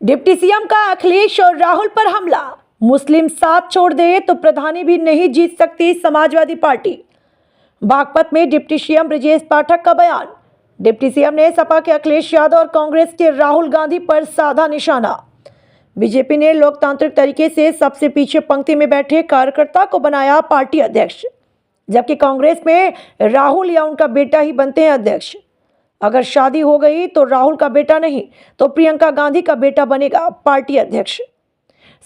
Deputy CM का अखिलेश और राहुल पर हमला। मुस्लिम साथ छोड़ दे तो प्रधानी भी नहीं जीत सकती समाजवादी पार्टी। बागपत में डिप्टी सीएम ब्रजेश पाठक का बयान। डिप्टी सीएम ने सपा के अखिलेश यादव और कांग्रेस के राहुल गांधी पर साधा निशाना। बीजेपी ने लोकतांत्रिक तरीके से सबसे पीछे पंक्ति में बैठे कार्यकर्ता को बनाया पार्टी अध्यक्ष, जबकि कांग्रेस में राहुल या उनका बेटा ही बनते हैं अध्यक्ष। अगर शादी हो गई तो राहुल का बेटा नहीं तो प्रियंका गांधी का बेटा बनेगा पार्टी अध्यक्ष।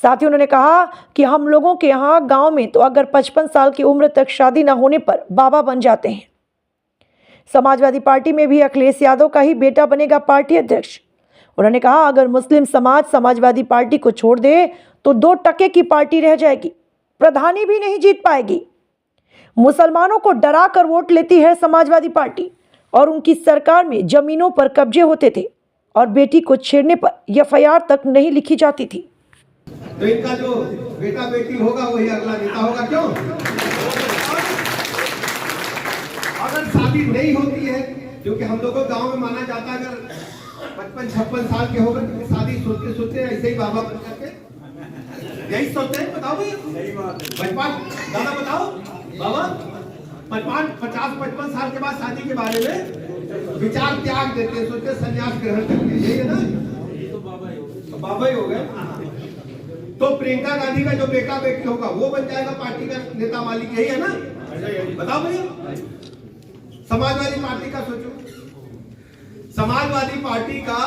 साथ ही उन्होंने कहा कि हम लोगों के यहाँ गांव में तो अगर 55 साल की उम्र तक शादी न होने पर बाबा बन जाते हैं। समाजवादी पार्टी में भी अखिलेश यादव का ही बेटा बनेगा पार्टी अध्यक्ष। उन्होंने कहा अगर मुस्लिम समाज समाजवादी पार्टी को छोड़ दे तो 2 टके की पार्टी रह जाएगी, प्रधानी भी नहीं जीत पाएगी। मुसलमानों को डरा कर वोट लेती है समाजवादी पार्टी और उनकी सरकार में जमीनों पर कब्जे होते थे और बेटी को छेड़ने पर एफआईआर तक नहीं लिखी जाती थी। तो इनका जो बेटा बेटी होगा वही अगला नेता होगा। क्यों? अगर शादी नहीं होती है, क्योंकि हम लोगों को गांव में माना जाता है अगर 55-56 साल के होगा तो शादी सोचते सोचते ऐसे ही बाबा बन करके यही सोचते हैं। बताओ भैया, 55 दादा बताओ बाबा 50-55 साल के बाद शादी के बारे में विचार त्याग देते हैं, सोचते संन्यास ग्रहण करते हैं। यही है ना, तो बाबा ही हो गए। तो प्रियंका गांधी का जो बेटा बेटी होगा वो बन जाएगा पार्टी का नेता मालिक। यही है ना, बताओ भैया। समाजवादी पार्टी का सोचो, समाजवादी पार्टी का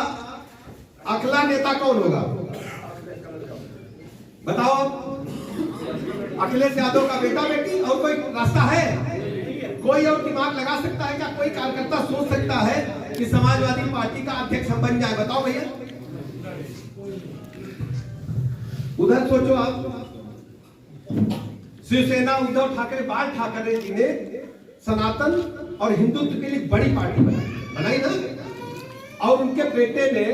अगला नेता कौन होगा बताओ। अखिलेश यादव का बेटा बेटी और कोई रास्ता है? कोई और दिमाग लगा सकता है क्या? कोई कार्यकर्ता सोच सकता है कि समाजवादी पार्टी का अध्यक्ष हम बन जाए? बताओ भैया। उधर सोचो आप, शिवसेना उद्धव ठाकरे बाल ठाकरे जी ने सनातन और हिंदुत्व के लिए बड़ी पार्टी बनाई ना, और उनके बेटे ने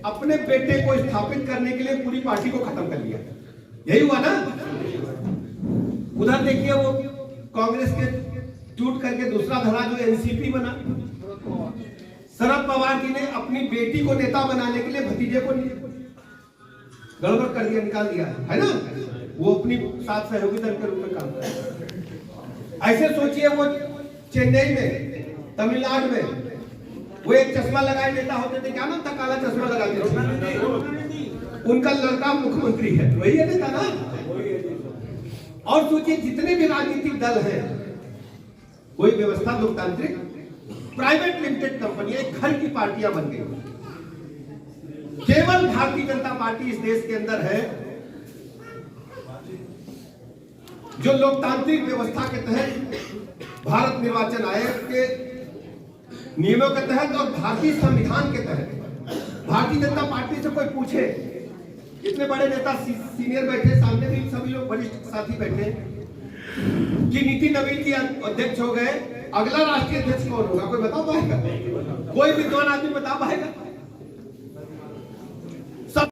अपने बेटे को स्थापित करने के लिए पूरी पार्टी को खत्म कर लिया। यही हुआ ना। उधर देखिए वो कांग्रेस के टूट करके दूसरा धड़ा जो एनसीपी बना। शरद पवार जी ने अपनी बेटी को नेता बनाने के लिए भतीजे को गड़बड़ कर दिया, निकाल दिया है ना। वो अपनी साथ सहयोगी दल के रूप में काम कर रहा है। ऐसे सोचिए वो चेन्नई में, तमिलनाडु में वो एक चश्मा लगाए नेता होते थे, क्या नाम था? काला चश्मा लगाते थे। उनका लड़का मुख्यमंत्री है, वही है नेता ना। और सोचिए जितने भी राजनीतिक दल हैं, कोई व्यवस्था लोकतांत्रिक प्राइवेट लिमिटेड कंपनी, घर की पार्टियां बन गई। केवल भारतीय जनता पार्टी इस देश के अंदर है जो लोकतांत्रिक व्यवस्था के तहत, भारत निर्वाचन आयोग के नियमों के तहत और भारतीय संविधान के तहत भारतीय जनता पार्टी से कोई पूछे, इतने बड़े नेता सीनियर बैठे, सामने भी सभी लोग वरिष्ठ साथी बैठे, कि नितिन नवीन जी अध्यक्ष हो गए, अगला राष्ट्रीय अध्यक्ष कौन होगा? कोई बता पाएगा? कोई विद्वान आदमी बता पाएगा?